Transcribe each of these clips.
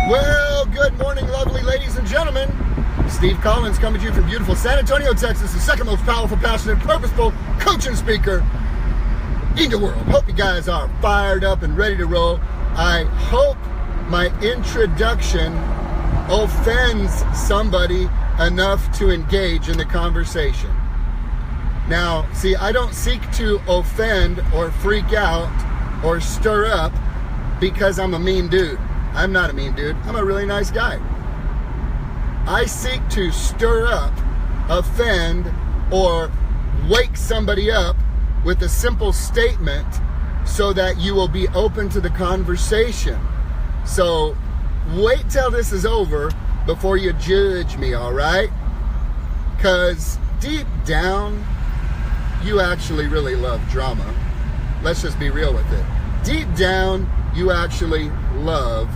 Well, good morning, lovely ladies and gentlemen. Steve Collins coming to you from beautiful San Antonio, Texas, the second most powerful, passionate, purposeful coaching speaker in the world. Hope you guys are fired up and ready to roll. I hope my introduction offends somebody enough to engage in the conversation. Now, see, I don't seek to offend or freak out or stir up because I'm a mean dude. I'm not a mean dude. I'm a really nice guy. I seek to stir up, offend, or wake somebody up with a simple statement so that you will be open to the conversation. So wait till this is over before you judge me, all right? Because deep down, you actually really love drama. Let's just be real with it. Deep down, you actually love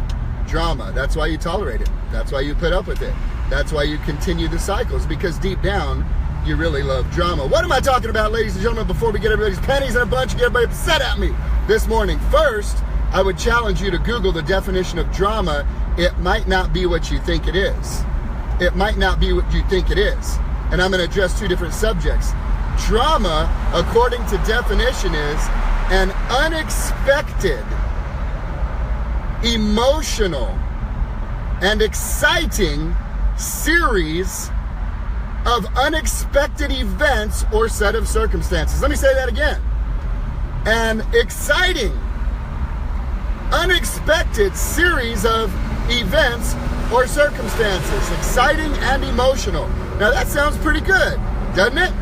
drama. That's why you tolerate it. That's why you put up with it. That's why you continue the cycles, because deep down, you really love drama. What am I talking about, ladies and gentlemen, before we get everybody's pennies in a bunch and get everybody upset at me this morning? First, I would challenge you to Google the definition of drama. It might not be what you think it is. It might not be what you think it is. And I'm going to address two different subjects. Drama, according to definition, is an unexpected, emotional, and exciting series of unexpected events or set of circumstances. Let me say that again. An exciting, unexpected series of events or circumstances. Exciting and emotional. Now that sounds pretty good, doesn't it?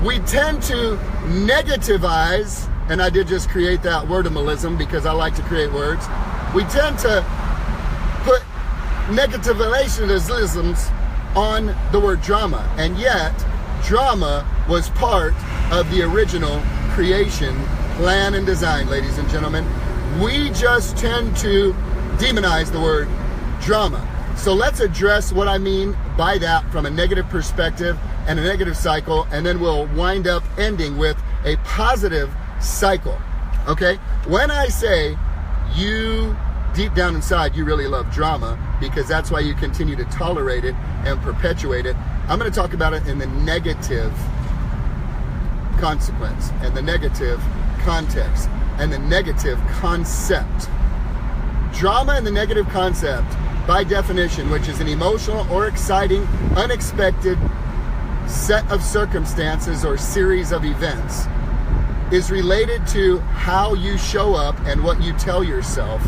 We tend to negativize, and I did just create that wordimalism because I like to create words. We tend to put negativisms on the word drama, and yet drama was part of the original creation plan and design, ladies and gentlemen. We just tend to demonize the word drama. So let's address what I mean by that from a negative perspective and a negative cycle, and then we'll wind up ending with a positive cycle. Okay? When I say you deep down inside, you really love drama because that's why you continue to tolerate it and perpetuate it, I'm going to talk about it in the negative consequence and the negative context and the negative concept. Drama and the negative concept, by definition, which is an emotional or exciting, unexpected set of circumstances or series of events, is related to how you show up and what you tell yourself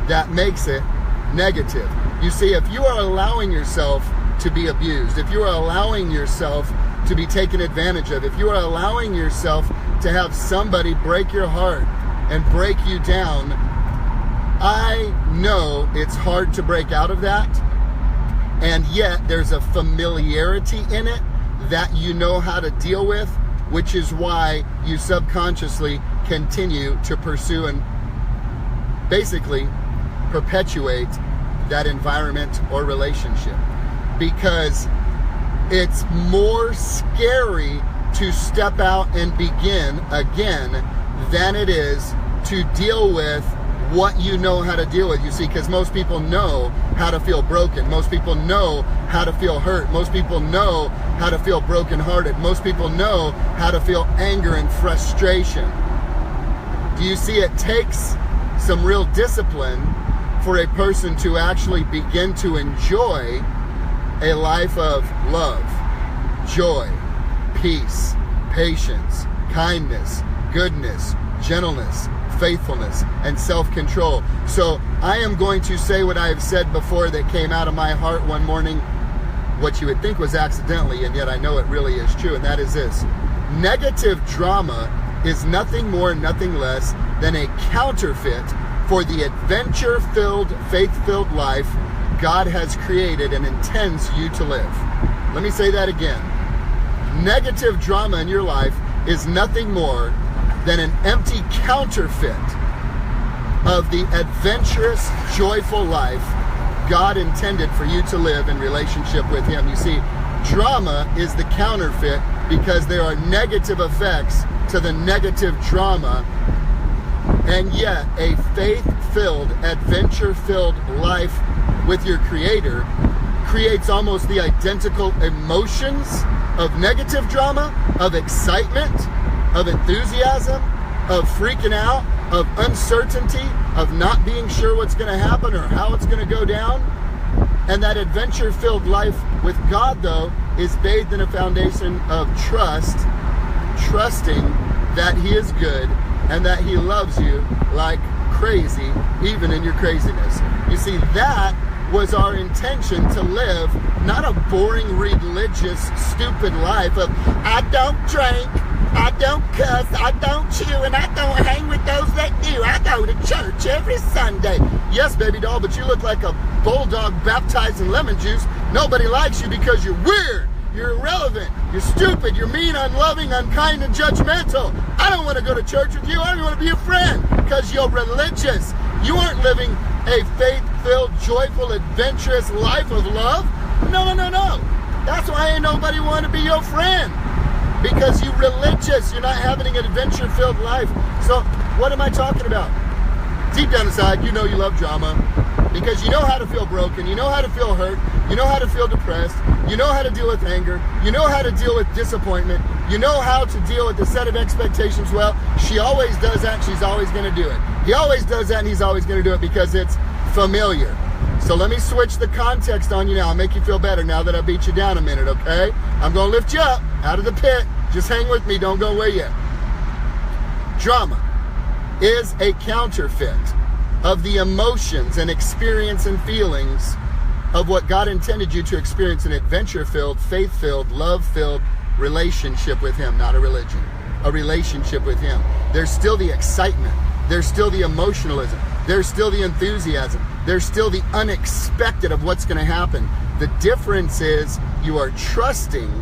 that makes it negative. You see, if you are allowing yourself to be abused, if you are allowing yourself to be taken advantage of, if you are allowing yourself to have somebody break your heart and break you down, I know it's hard to break out of that, and yet there's a familiarity in it that you know how to deal with, which is why you subconsciously continue to pursue and basically perpetuate that environment or relationship, because it's more scary to step out and begin again than it is to deal with what you know how to deal with. You see, because most people know how to feel broken. Most people know how to feel hurt. Most people know how to feel brokenhearted. Most people know how to feel anger and frustration. Do you see, it takes some real discipline for a person to actually begin to enjoy a life of love, joy, peace, patience, kindness, goodness, gentleness, faithfulness, and self-control. So I am going to say what I have said before that came out of my heart one morning, what you would think was accidentally, and yet I know it really is true, and that is this. Negative drama is nothing more, nothing less than a counterfeit for the adventure-filled, faith-filled life God has created and intends you to live. Let me say that again. Negative drama in your life is nothing more than an empty counterfeit of the adventurous, joyful life God intended for you to live in relationship with Him. You see, drama is the counterfeit because there are negative effects to the negative drama And yet, a faith-filled, adventure-filled life with your Creator creates almost the identical emotions of negative drama, of excitement, of enthusiasm, of freaking out, of uncertainty, of not being sure what's going to happen or how it's going to go down. And that adventure-filled life with God, though, is bathed in a foundation of trust, trusting that He is good and that He loves you like crazy, even in your craziness. You see, that was our intention, to live not a boring, religious, stupid life of, I don't drink, I don't cuss, I don't chew, and I don't hang with those that do. I go to church every Sunday. Yes, baby doll, but you look like a bulldog baptized in lemon juice. Nobody likes you because you're weird, you're irrelevant, you're stupid, you're mean, unloving, unkind, and judgmental. I don't want to go to church with you. I don't even want to be a friend because you're religious. You aren't living a faith-filled, joyful, adventurous life of love. No. That's why ain't nobody want to be your friend. Because you're religious. You're not having an adventure-filled life. So what am I talking about? Deep down inside, you know you love drama. Because you know how to feel broken. You know how to feel hurt. You know how to feel depressed. You know how to deal with anger. You know how to deal with disappointment. You know how to deal with the set of expectations. Well, she always does that. She's always going to do it. He always does that, and he's always going to do it because it's familiar. So let me switch the context on you now. I'll make you feel better now that I beat you down a minute, okay? I'm going to lift you up out of the pit. Just hang with me. Don't go away yet. Drama is a counterfeit of the emotions and experience and feelings of what God intended you to experience, an adventure-filled, faith-filled, love-filled relationship with Him, not a religion. A relationship with Him. There's still the excitement. There's still the emotionalism. There's still the enthusiasm. There's still the unexpected of what's going to happen. The difference is you are trusting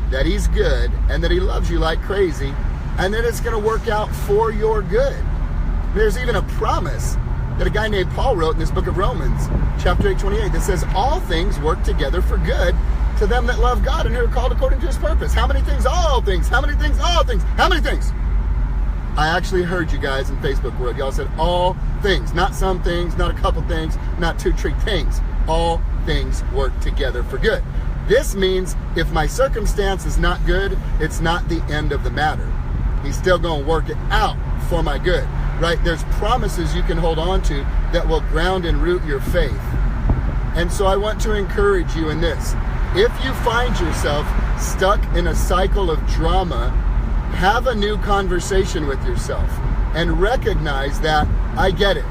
that He's good and that He loves you like crazy and that it's going to work out for your good. There's even a promise that a guy named Paul wrote in this book of Romans, chapter 8:28, that says, all things work together for good to them that love God and who are called according to His purpose. How many things? All things. How many things? All things. How many things? I actually heard you guys in Facebook world. Y'all said all things, not some things, not a couple things, not 2, 3 things. All things work together for good. This means if my circumstance is not good, it's not the end of the matter. He's still going to work it out for my good, right? There's promises you can hold on to that will ground and root your faith. And so I want to encourage you in this. If you find yourself stuck in a cycle of drama, have a new conversation with yourself and recognize that I get it.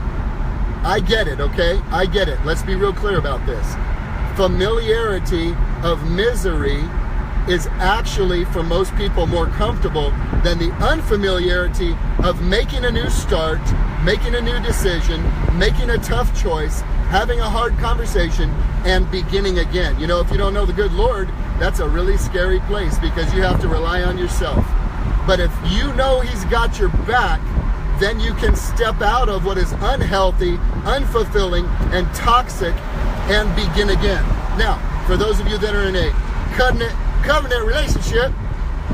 I get it, okay? I get it. Let's be real clear about this. Familiarity of misery is actually, for most people, more comfortable than the unfamiliarity of making a new start, making a new decision, making a tough choice, having a hard conversation, and beginning again. You know, if you don't know the good Lord, that's a really scary place because you have to rely on yourself. But if you know He's got your back, then you can step out of what is unhealthy, unfulfilling, and toxic and begin again. Now, for those of you that are in a covenant relationship,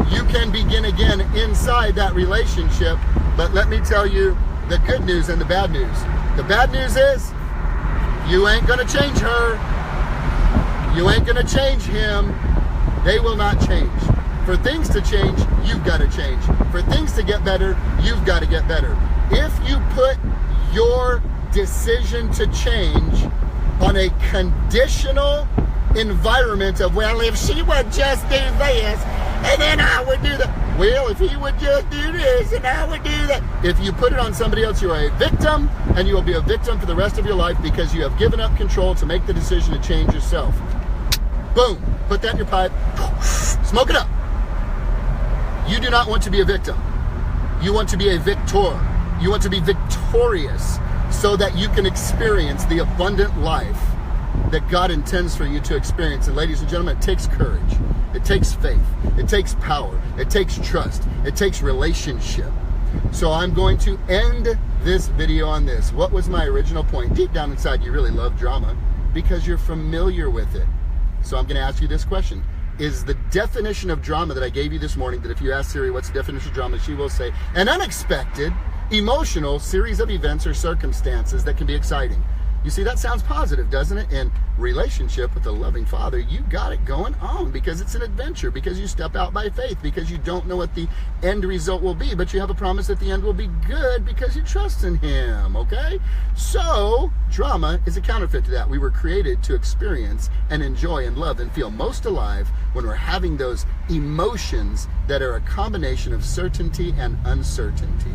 you can begin again inside that relationship. But let me tell you the good news and the bad news. The bad news is you ain't going to change her. You ain't going to change him. They will not change. For things to change, you've got to change. For things to get better, you've got to get better. If you put your decision to change on a conditional environment of, well, if she would just do this, and then I would do that. Well, if he would just do this, and I would do that. If you put it on somebody else, you are a victim, and you will be a victim for the rest of your life because you have given up control to make the decision to change yourself. Boom. Put that in your pipe. Smoke it up. You do not want to be a victim. You want to be a victor. You want to be victorious so that you can experience the abundant life that God intends for you to experience. And ladies and gentlemen, it takes courage. It takes faith. It takes power. It takes trust. It takes relationship. So I'm going to end this video on this. What was my original point? Deep down inside, you really love drama because you're familiar with it. So I'm going to ask you this question. Is the definition of drama that I gave you this morning, that if you ask Siri what's the definition of drama, she will say, an unexpected, emotional series of events or circumstances that can be exciting. You see, that sounds positive, doesn't it? In relationship with a loving Father, you got it going on because it's an adventure, because you step out by faith, because you don't know what the end result will be, but you have a promise that the end will be good because you trust in Him, okay? So, drama is a counterfeit to that. We were created to experience and enjoy and love and feel most alive when we're having those emotions that are a combination of certainty and uncertainty.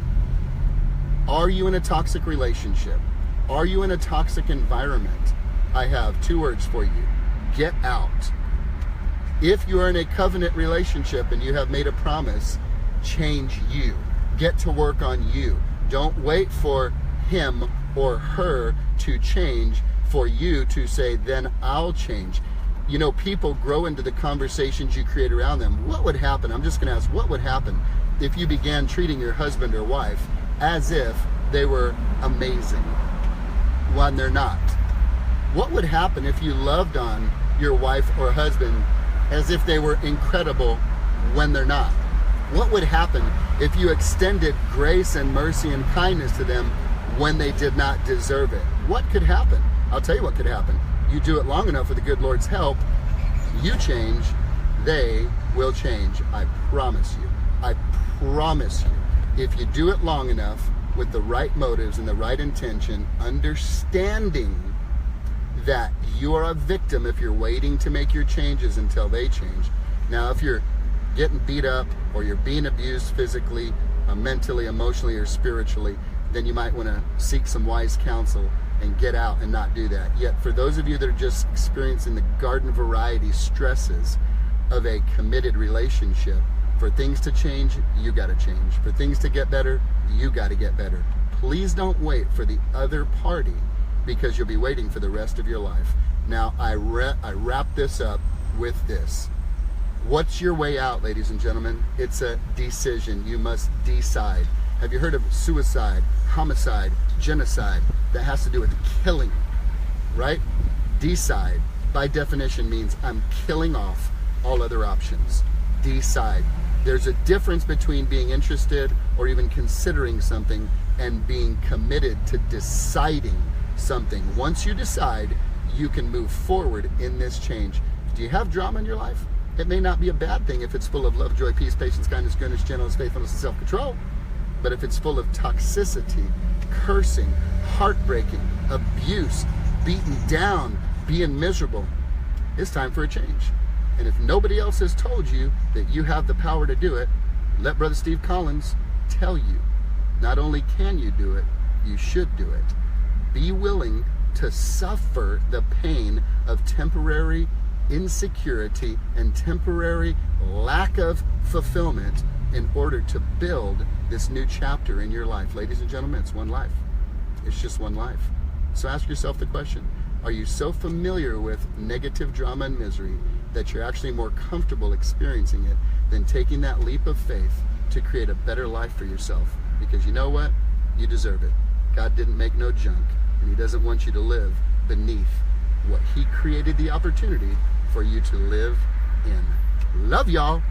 Are you in a toxic relationship? Are you in a toxic environment? I have 2 words for you. Get out. If you are in a covenant relationship and you have made a promise, change you. Get to work on you. Don't wait for him or her to change for you to say, then I'll change. You know, people grow into the conversations you create around them. What would happen? I'm just going to ask, what would happen if you began treating your husband or wife as if they were amazing when they're not? What would happen if you loved on your wife or husband as if they were incredible when they're not? What would happen if you extended grace and mercy and kindness to them when they did not deserve it? What could happen? I'll tell you what could happen. You do it long enough with the good Lord's help, you change, they will change. I promise you. I promise you. If you do it long enough with the right motives and the right intention, understanding that you are a victim if you're waiting to make your changes until they change. Now, if you're getting beat up or you're being abused physically, mentally, emotionally, or spiritually, then you might want to seek some wise counsel and get out and not do that. Yet for those of you that are just experiencing the garden variety stresses of a committed relationship, for things to change, you got to change. For things to get better, you got to get better. Please don't wait for the other party, because you'll be waiting for the rest of your life. Now, I wrap this up with this. What's your way out, ladies and gentlemen? It's a decision. You must decide. Have you heard of suicide, homicide, genocide? That has to do with killing, right? Decide, by definition, means I'm killing off all other options. Decide. There's a difference between being interested or even considering something and being committed to deciding something. Once you decide, you can move forward in this change. Do you have drama in your life? It may not be a bad thing if it's full of love, joy, peace, patience, kindness, goodness, gentleness, faithfulness, and self-control. But if it's full of toxicity, cursing, heartbreaking, abuse, beaten down, being miserable, it's time for a change. And if nobody else has told you that you have the power to do it, let Brother Steve Collins tell you. Not only can you do it, you should do it. Be willing to suffer the pain of temporary insecurity and temporary lack of fulfillment in order to build this new chapter in your life. Ladies and gentlemen, it's one life. It's just one life. So ask yourself the question, are you so familiar with negative drama and misery that you're actually more comfortable experiencing it than taking that leap of faith to create a better life for yourself? Because you know what? You deserve it. God didn't make no junk, and He doesn't want you to live beneath what He created the opportunity for you to live in. Love y'all.